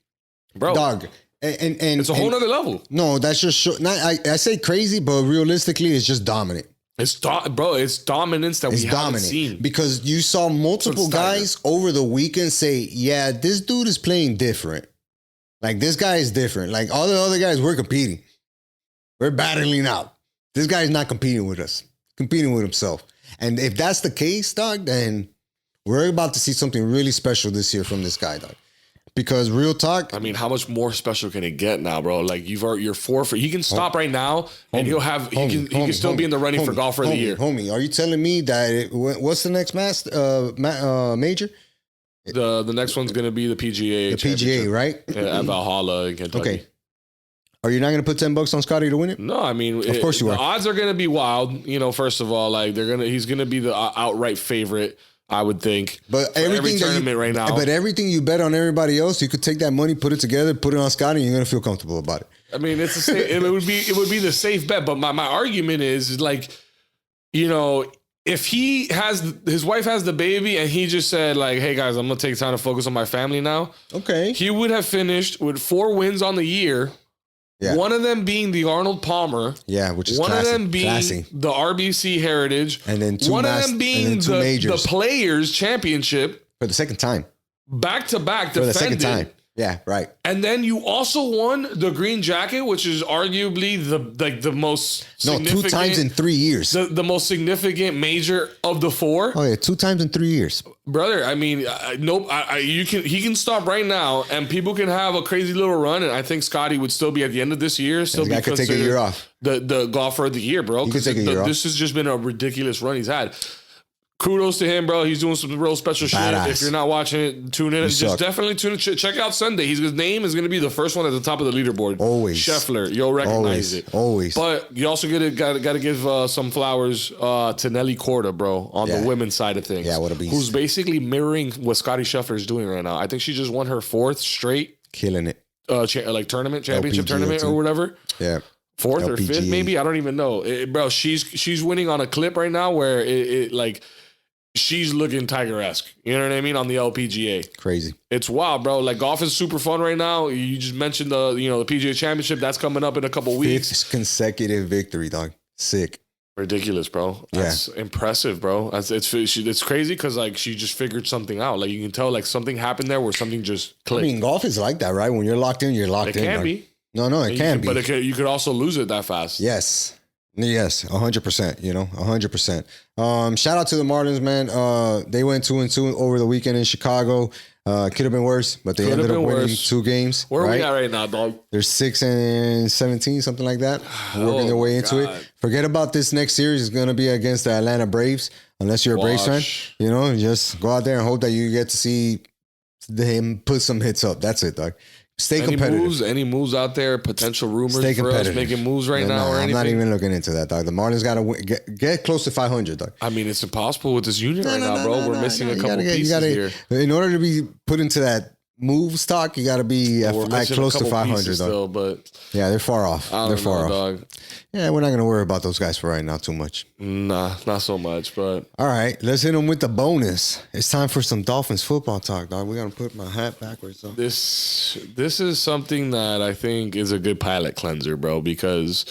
Bro. Dog. And it's a whole nother level. No, that's just I say crazy, but realistically, it's just dominant. It's dominance that we haven't seen. Because you saw multiple guys over the weekend say, yeah, this dude is playing different. Like, this guy is different. Like, all the other guys, we're competing. We're battling out. This guy's not competing with us. Competing with himself. And if that's the case, dog, then we're about to see something really special this year from this guy, dog. Because real talk, I mean, how much more special can it get now, bro? Like, you're 4 for. He can stop right now, and he can still be in the running for golfer of the year. Homie, are you telling me that what's the next major? The next one's gonna be the PGA. The PGA, right? At Valhalla in Kentucky. Okay. Are you not gonna put $10 on Scotty to win it? No, I mean, of course you are. The odds are gonna be wild. You know, first of all, like he's gonna be the outright favorite. I would think, but every tournament right now. But everything you bet on everybody else, you could take that money, put it together, put it on Scotty, and you're gonna feel comfortable about it. I mean, it would be the safe bet. But my argument is like, you know, if his wife has the baby and he just said like, hey guys, I'm gonna take time to focus on my family now. Okay, he would have finished with 4 wins on the year. Yeah. One of them being the Arnold Palmer. Yeah, which is one classy. of them being the RBC Heritage. And then one of them being the Players Championship. For the second time. Back to back. For the second time. Yeah, right. And then you also won the green jacket, which is arguably the most significant. 2 times in 3 years. The most significant major of the 4. Oh yeah, 2 times in 3 years. Brother, I mean, nope. He can stop right now, and people can have a crazy little run. And I think Scotty would still be at the end of this year. Still be could take a year off. The golfer of the year, bro. He could take a year off. This has just been a ridiculous run he's had. Kudos to him, bro. He's doing some real special shit. If you're not watching it, tune in. Just definitely tune in. Check out Sunday. His name is going to be the first one at the top of the leaderboard. Always. Scheffler. You'll recognize it. Always. But you also got to give some flowers to Nelly Korda, bro, on the women's side of things. Yeah, what a beast. Who's basically mirroring what Scotty Scheffler is doing right now. I think she just won her 4th straight. Killing it. Championship tournament or whatever. Yeah. 4th or 5th, maybe. I don't even know. Bro, she's winning on a clip right now where she's looking Tiger-esque. You know what I mean? On the LPGA. Crazy. It's wild, bro. Like, golf is super fun right now. You just mentioned the PGA Championship. That's coming up in a couple weeks. 5th consecutive victory, dog. Sick. Ridiculous, bro. That's impressive, bro. It's crazy because, like, she just figured something out. Like, you can tell, like, something happened there where something just clicked. I mean, golf is like that, right? When you're locked in, you're locked in. It can be. No, it can be. But you could also lose it that fast. Yes, 100%. 100%. Shout out to the Marlins, man. They went 2-2 over the weekend in Chicago. Could have been worse, but they ended up winning 2 games. Where are we at right now, dog? They're 6-17, something like that. Working their way into it. Forget about this next series. It's going to be against the Atlanta Braves. Unless you're a Braves fan, just go out there and hope that you get to see him put some hits up. That's it, dog. Stay competitive. Any moves out there? Potential rumors for us making moves right now or anything? I'm not even looking into that, dog. The Marlins got to get close to 500, dog. I mean, it's impossible with this unit right now, bro. We're missing a couple pieces here. In order to be put into that move stock, you got to be at close to 500 still, but yeah, they're far off. They're far off. Dog. Yeah, we're not going to worry about those guys for right now too much. Nah, not so much, but all right, let's hit them with the bonus. It's time for some Dolphins football talk, dog. We got to put my hat backwards. So. This is something that I think is a good palate cleanser, bro, because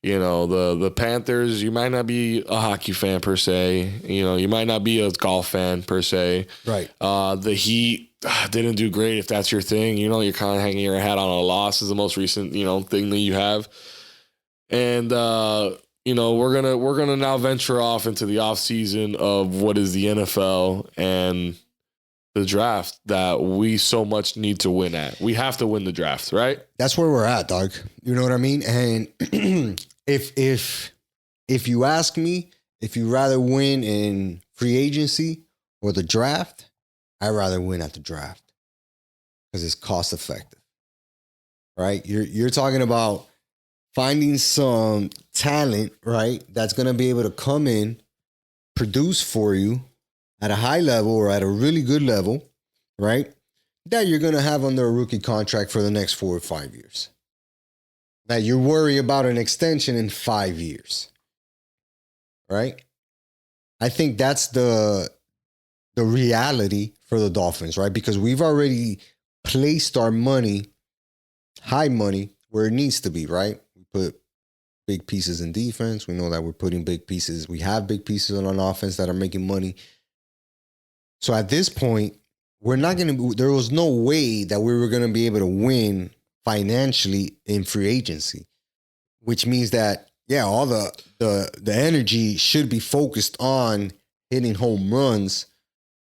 you know, the Panthers, you might not be a hockey fan per se. You know, you might not be a golf fan per se. Right. The Heat didn't do great if that's your thing. You know, you're kind of hanging your hat on a loss is the most recent, you know, thing that you have. And you know, we're gonna now venture off into the off season of what is the NFL and the draft that we so much need to win at. We have to win the draft, right? That's where we're at, dog. You know what I mean? And if you ask me, if you rather win in free agency or the draft, I'd rather win at the draft because it's cost effective, right? You're talking about finding some talent, right? That's going to be able to come in, produce for you at a high level or at a really good level, right? That you're going to have under a rookie contract for the next 4 or 5 years. That you worry about an extension in 5 years, right? I think that's the reality for the Dolphins, right? Because we've already placed our money, high money, where it needs to be, right? We put big pieces in defense. We know that we're putting big pieces. We have big pieces on offense that are making money. So at this point, there was no way that we were going to be able to win financially in free agency, which means that, yeah, all the energy should be focused on hitting home runs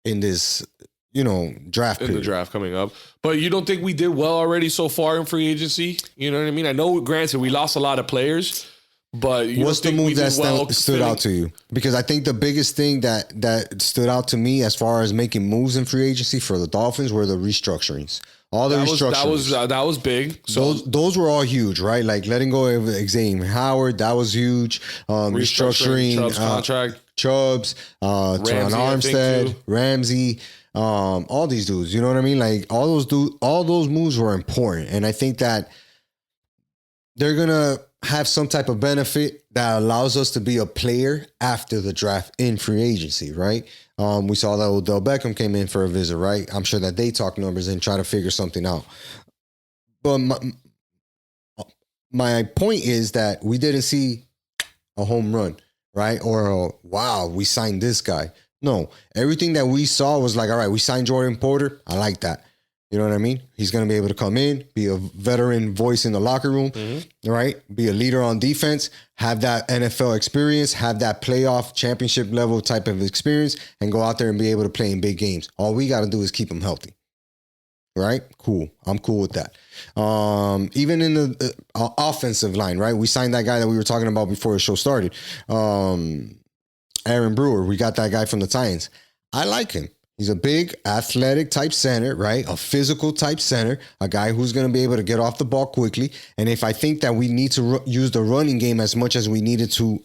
in this, you know, draft period. In the draft coming up. But you don't think we did well already so far in free agency? You know what I mean? I know, granted, we lost a lot of players, but what's the move that stood out to you? Because I think the biggest thing that stood out to me as far as making moves in free agency for the Dolphins were the restructurings. All the restructurings. That was big. So those were all huge, right? Like letting go of Xavier Howard, that was huge. Restructuring Chubb's contract. Chubbs, Teron Armstead, Ramsey, all these dudes. You know what I mean? Like all those moves were important. And I think that they're gonna have some type of benefit that allows us to be a player after the draft in free agency, right? We saw that Odell Beckham came in for a visit, right? I'm sure that they talk numbers and try to figure something out. But my point is that we didn't see a home run, right? Or wow, we signed this guy. No, everything that we saw was like, all right, we signed Jordan Porter. I like that. You know what I mean? He's going to be able to come in, be a veteran voice in the locker room, right? Be a leader on defense, have that NFL experience, have that playoff championship level type of experience, and go out there and be able to play in big games. All we got to do is keep him healthy, right? Cool. I'm cool with that. Even in the offensive line, right? We signed that guy that we were talking about before the show started. Aaron Brewer. We got that guy from the Titans. I like him. He's a big athletic type center, right? A physical type center, a guy who's going to be able to get off the ball quickly. And if I think that we need to use the running game as much as we needed to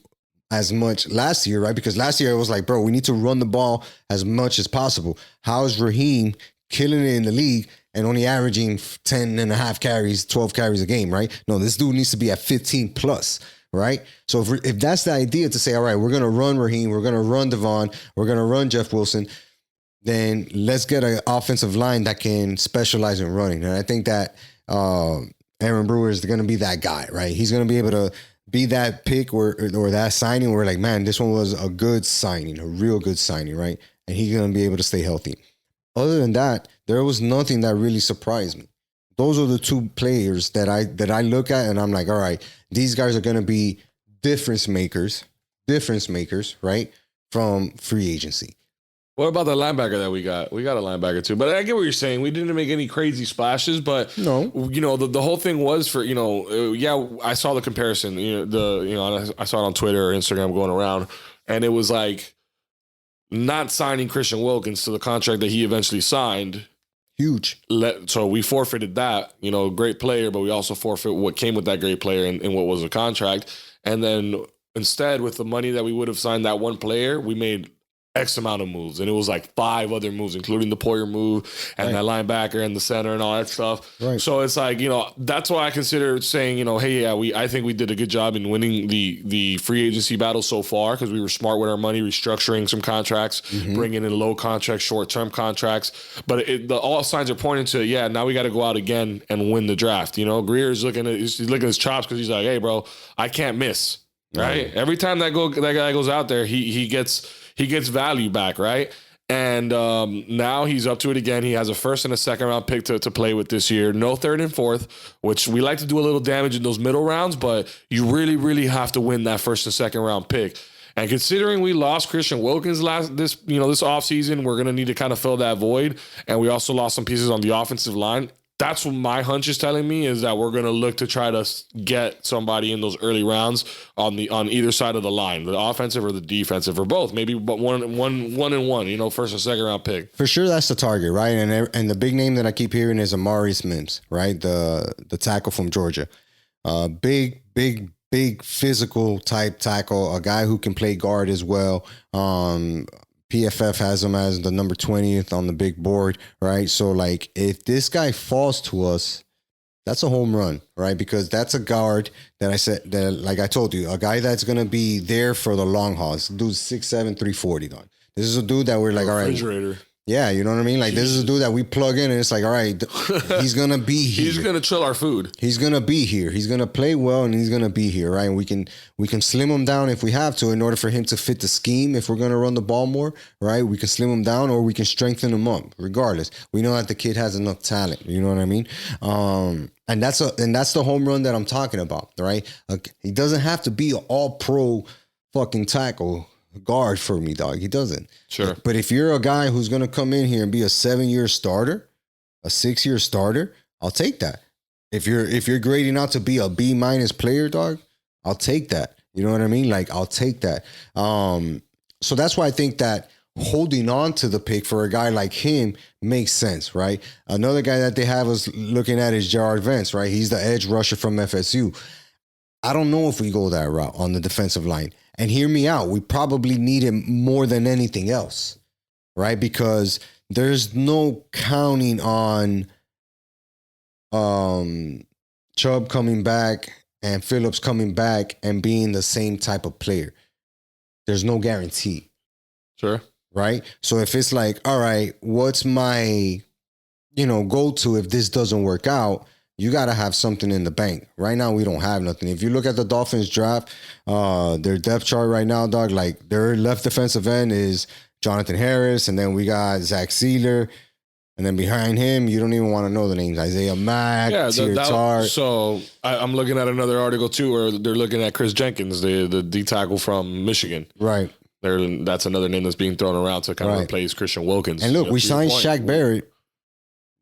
as much last year, right? Because last year it was like, bro, we need to run the ball as much as possible. How is Raheem killing it in the league and only averaging 10 and a half carries, 12 carries a game, right? No, this dude needs to be at 15 plus. Right? So if that's the idea to say, all right, we're going to run Raheem, we're going to run Devon, we're going to run Jeff Wilson, then let's get an offensive line that can specialize in running. And I think that Aaron Brewer is going to be that guy, right? He's going to be able to be that pick or that signing where like, man, this one was a good signing, a real good signing, right? And he's going to be able to stay healthy. Other than that, there was nothing that really surprised me. Those are the two players that I look at and I'm like, all right, these guys are going to be difference makers, right? From free agency. What about the linebacker that we got? We got a linebacker too, but I get what you're saying. We didn't make any crazy splashes, but no, you know, the whole thing was for, you know, yeah, I saw the comparison, I saw it on Twitter or Instagram going around, and it was like not signing Christian Wilkins to the contract that he eventually signed. Huge. So we forfeited that, you know, great player, but we also forfeit what came with that great player and what was a contract. And then instead, with the money that we would have signed that one player, we made X amount of moves. And it was like 5 other moves, including the Poyer move and that linebacker and the center and all that stuff. Right. So it's like, that's why I consider saying, hey, yeah, I think we did a good job in winning the free agency battle so far because we were smart with our money, restructuring some contracts, bringing in low contracts, short-term contracts. But all signs are pointing to, now we got to go out again and win the draft. Greer's looking at his chops because he's like, hey, bro, I can't miss. Right. Every time that guy goes out there, he gets value back. Right. And now he's up to it again. He has a first and a second round pick to play with this year. No third and fourth, which we like to do a little damage in those middle rounds, but you really, really have to win that first and second round pick. And considering we lost Christian Wilkins this offseason, we're going to need to kind of fill that void. And we also lost some pieces on the offensive line. That's what my hunch is telling me, is that we're going to look to try to get somebody in those early rounds on either side of the line, the offensive or the defensive, or both, maybe, but one and one, first and second round pick. For sure, that's the target, right? And the big name that I keep hearing is Amarius Mims, right? The tackle from Georgia, big physical type tackle, a guy who can play guard as well. PFF has him as the number 20th on the big board, right? So, like, if this guy falls to us, that's a home run, right? Because that's a guard like I told you, a guy that's going to be there for the long haul. This dude's 6'7", 340, dog. This is a dude that we're like, all right. Refrigerator. Yeah, you know what I mean? Like, this is a dude that we plug in and it's like, all right, he's going to be here. He's going to chill our food. He's going to be here. He's going to play well and he's going to be here, right? And we can slim him down if we have to in order for him to fit the scheme. If we're going to run the ball more, right? We can slim him down or we can strengthen him up. Regardless, we know that the kid has enough talent. You know what I mean? And that's the home run that I'm talking about, right? He doesn't have to be an all-pro fucking tackle guard for me, dog. He doesn't. Sure. But if you're a guy who's going to come in here and be a 7-year starter, a 6-year starter, I'll take that. If you're grading out to be a B- player, dog, I'll take that. You know what I mean? Like, I'll take that. So that's why I think that holding on to the pick for a guy like him makes sense, right? Another guy that they have us looking at is Gerard Vance, right? He's the edge rusher from FSU. I don't know if we go that route on the defensive line. And hear me out. We probably need him more than anything else, right? Because there's no counting on Chubb coming back and Phillips coming back and being the same type of player. There's no guarantee. Sure. Right? So if it's like, all right, what's my, go-to if this doesn't work out? You got to have something in the bank. Right now, we don't have nothing. If you look at the Dolphins draft, their depth chart right now, dog, like their left defensive end is Jonathan Harris, and then we got Zach Sealer, and then behind him, you don't even want to know the names. Isaiah Mack, Tart. So I'm looking at another article too, where they're looking at Chris Jenkins, the D tackle from Michigan. Right. That's another name that's being thrown around to kind of replace Christian Wilkins. And look, we signed Shaq Barrett.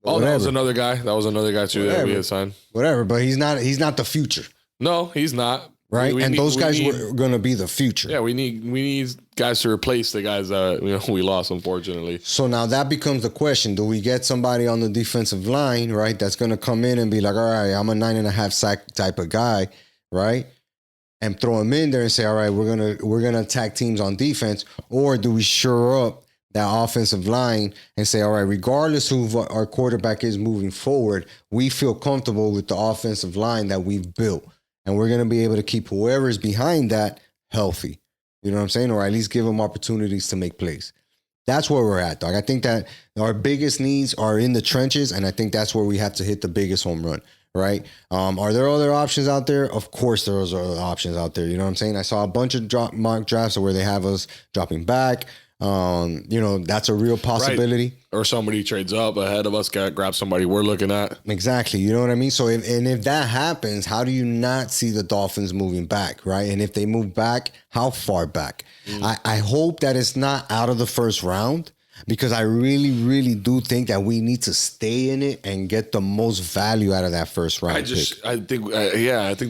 Oh, that was another guy. That was another guy too that we had signed. Whatever, but he's not the future. No, he's not. Right, those guys were going to be the future. Yeah, we need guys to replace the guys that we lost, unfortunately. So now that becomes the question: do we get somebody on the defensive line, right, that's going to come in and be like, all right, I'm a 9.5 sack type of guy, right, and throw him in there and say, all right, we're gonna attack teams on defense, or do we shore up that offensive line and say, all right, regardless who our quarterback is moving forward, we feel comfortable with the offensive line that we've built. And we're going to be able to keep whoever's behind that healthy. You know what I'm saying? Or at least give them opportunities to make plays. That's where we're at, dog. I think that our biggest needs are in the trenches, and I think that's where we have to hit the biggest home run, right? Are there other options out there? Of course there are other options out there. You know what I'm saying? I saw a bunch of mock drafts where they have us dropping back. That's a real possibility. Right. Or somebody trades up ahead of us, grab somebody we're looking at. Exactly. You know what I mean? So if that happens, how do you not see the Dolphins moving back, right? And if they move back, how far back? I hope that it's not out of the first round, because I really, really do think that we need to stay in it and get the most value out of that first round. I think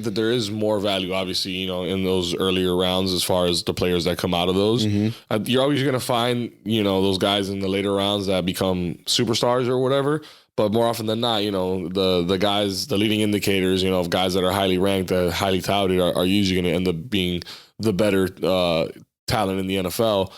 that there is more value, obviously, in those earlier rounds as far as the players that come out of those. Mm-hmm. You're always going to find, those guys in the later rounds that become superstars or whatever. But more often than not, the guys, the leading indicators, of guys that are highly ranked, highly touted, are usually going to end up being the better talent in the NFL.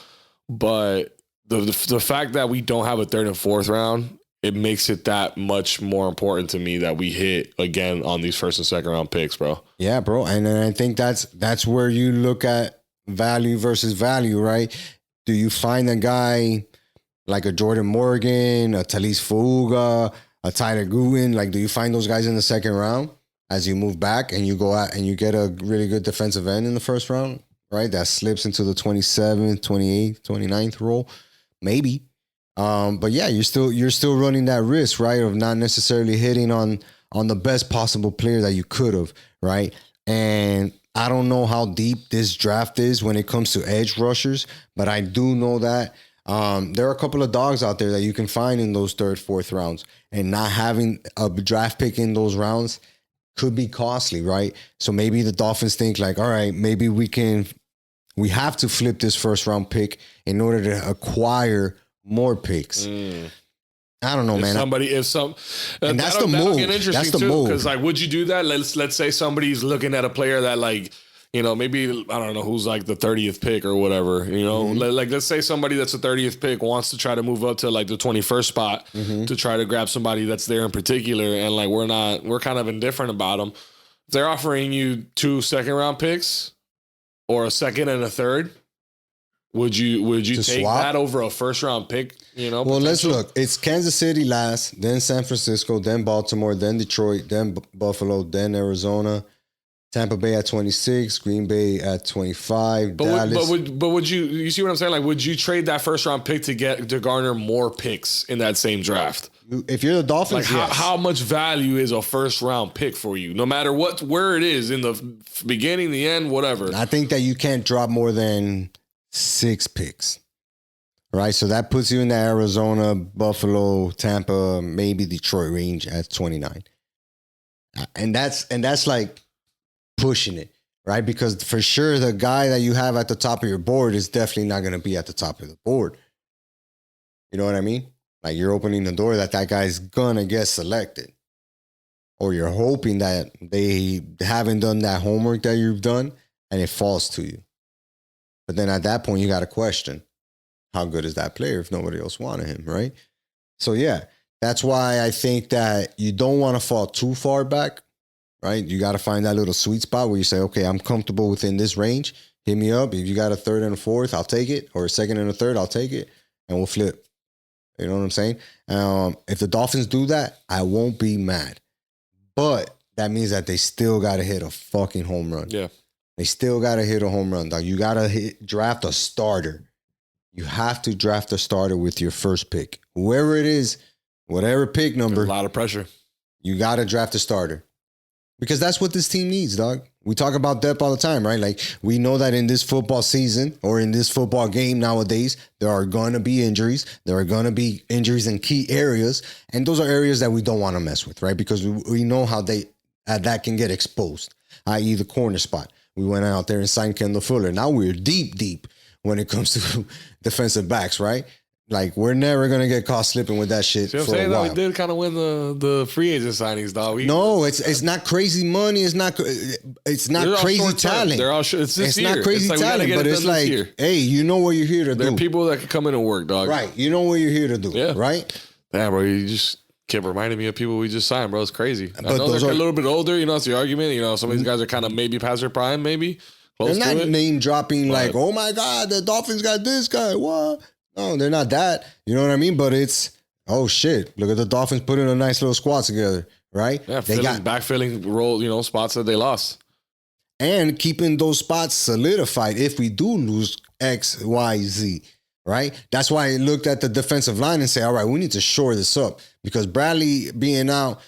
but the fact that we don't have a third and fourth round, it makes it that much more important to me that we hit again on these first and second round picks, bro. Yeah, bro. And then I think that's where you look at value versus value, right? Do you find a guy like a Jordan Morgan, a Talise Fuga, a Tyler Gruen? Like, do you find those guys in the second round as you move back and you go out and you get a really good defensive end in the first round, right? That slips into the 27th, 28th, 29th role, maybe. But yeah, you're still running that risk, right, of not necessarily hitting on the best possible player that you could have, right? And I don't know how deep this draft is when it comes to edge rushers, but I do know that there are a couple of dogs out there that you can find in those third, fourth rounds, and not having a draft pick in those rounds could be costly, right? So maybe the Dolphins think like, all right, maybe we have to flip this first round pick in order to acquire more picks. I don't know, man. And that's the move. That's the move. Because like, would you do that? Let's say somebody's looking at a player that like, you know, maybe I don't know who's like the 30th pick or whatever. You know, like let's say somebody that's the 30th pick wants to try to move up to like the 21st spot to try to grab somebody that's there in particular, and like we're kind of indifferent about them. If they're offering you 2 second round picks or a second and a third, would you take swap that over a first round pick? You know, well, let's look. It's Kansas City last, then San Francisco, then Baltimore, then Detroit, then Buffalo, then Arizona, Tampa Bay at 26, Green Bay at 25, Dallas. But would you see what I'm saying? Like, would you trade that first round pick to garner more picks in that same draft? If you're the Dolphins, like how much value is a first round pick for you? No matter where it is in the beginning, the end, whatever. I think that you can't drop more than 6 picks, right? So that puts you in the Arizona, Buffalo, Tampa, maybe Detroit range at 29. And that's like pushing it, right? Because for sure, the guy that you have at the top of your board is definitely not going to be at the top of the board. You know what I mean? Like you're opening the door that guy's going to get selected. Or you're hoping that they haven't done that homework that you've done and it falls to you. But then at that point, you got to question, how good is that player if nobody else wanted him, right? So yeah, that's why I think that you don't want to fall too far back, right? You got to find that little sweet spot where you say, okay, I'm comfortable within this range. Hit me up. If you got a third and a fourth, I'll take it. Or a second and a third, I'll take it. And we'll flip. You know what I'm saying? If the Dolphins do that, I won't be mad. But that means that they still got to hit a fucking home run. Yeah. They still got to hit a home run, dog. You got to draft a starter. You have to draft a starter with your first pick. Whoever it is, whatever pick number. There's a lot of pressure. You got to draft a starter. Because that's what this team needs, dog. We talk about depth all the time, right? Like, we know that in this football season or in this football game nowadays, there are going to be injuries. There are going to be injuries in key areas. And those are areas that we don't want to mess with, right? Because we know how that can get exposed, i.e. the corner spot. We went out there and signed Kendall Fuller. Now we're deep when it comes to defensive backs, right? Like, we're never going to get caught slipping with that shit for a while. We did kind of win the free agent signings, dog. No, it's not crazy money. It's not crazy talent. They're all it's this year. Not crazy talent, but it's like, hey, you know what you're here to do. There are people that can come in and work, dog. Right. You know what you're here to do, right? Damn, bro, you just kept reminding me of people we just signed, bro. It's crazy. I know they're a little bit older. You know, it's the argument. You know, some of these guys are kind of maybe past their prime, maybe. They're not name dropping like, oh my God, the Dolphins got this guy. What? No, they're not that. You know what I mean? But it's, oh shit, look at the Dolphins putting a nice little squad together, right? Yeah, they got backfilling role, spots that they lost. And keeping those spots solidified if we do lose X, Y, Z, right? That's why I looked at the defensive line and say, all right, we need to shore this up. Because Bradley being out,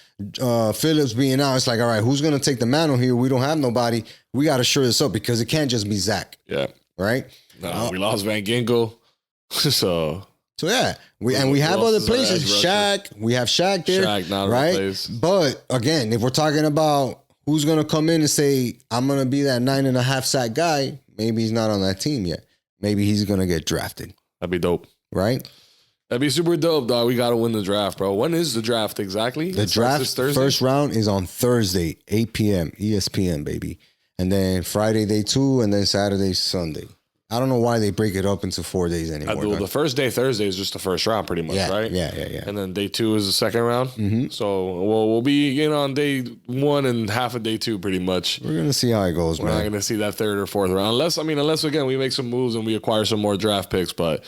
Phillips being out, it's like, all right, who's going to take the mantle here? We don't have nobody. We got to shore this up because it can't just be Zach. Yeah. Right? No, we lost Van Ginkel. So yeah, we have other places. Shaq, we have Shaq there, right? But again, if we're talking about who's gonna come in and say I'm gonna be that 9.5 sack guy, maybe he's not on that team yet. Maybe he's gonna get drafted. That'd be dope, right? That'd be super dope, dog. We gotta win the draft, bro. When is the draft exactly? The draft first round is on Thursday, 8 p.m. ESPN, baby, and then Friday day 2, and then Saturday, Sunday. I don't know why they break it up into 4 days anymore. The first day, Thursday, is just the first round, pretty much, right? Yeah. And then day 2 is the second round. Mm-hmm. So we'll be in on day 1 and half of day 2, pretty much. We're gonna see how it goes, We're man. not gonna see that third or fourth round, unless again we make some moves and we acquire some more draft picks, but.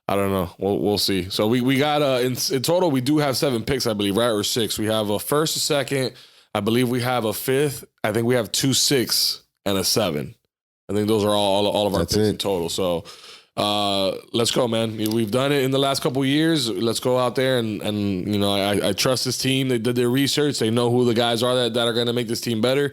I don't know. We'll see. So we got in total we do have 7 picks, I believe, right, or 6. We have a first, a second. I believe we have a 5th. I think we have 2 6 and a 7. I think those are all of our picks in total. So let's go, man. We've done it in the last couple of years. Let's go out there and you know I trust this team. They did their research. They know who the guys are that are going to make this team better.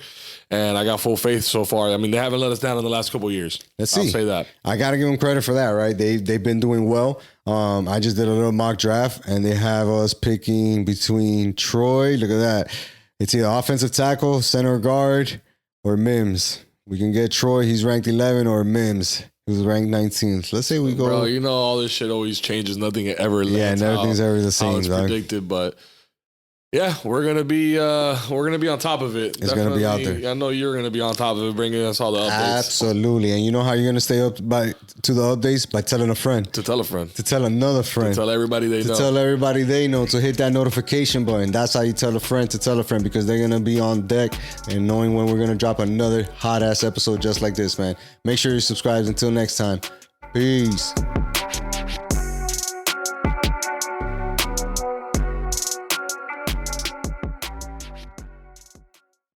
And I got full faith so far. I mean, they haven't let us down in the last couple of years. Let's see. I'll say that. I got to give them credit for that, right? They've been doing well. I just did a little mock draft, and they have us picking between Troy. Look at that. It's either offensive tackle, center guard, or Mims. We can get Troy. He's ranked 11, or Mims, who's ranked 19th. Let's say we go. Bro, you know all this shit always changes. Nothing ever. Yeah, and everything's ever the same. It's predicted, but. Yeah, we're gonna be on top of it. It's gonna be out there. I know you're gonna be on top of it, bringing us all the updates. Absolutely, and you know how you're gonna stay up to the updates by telling a friend, to tell a friend, to tell another friend, to tell everybody they know, to tell everybody they know, to hit that notification button. That's how you tell a friend to tell a friend, because they're gonna be on deck and knowing when we're gonna drop another hot ass episode just like this, man. Make sure you subscribe. Until next time, peace.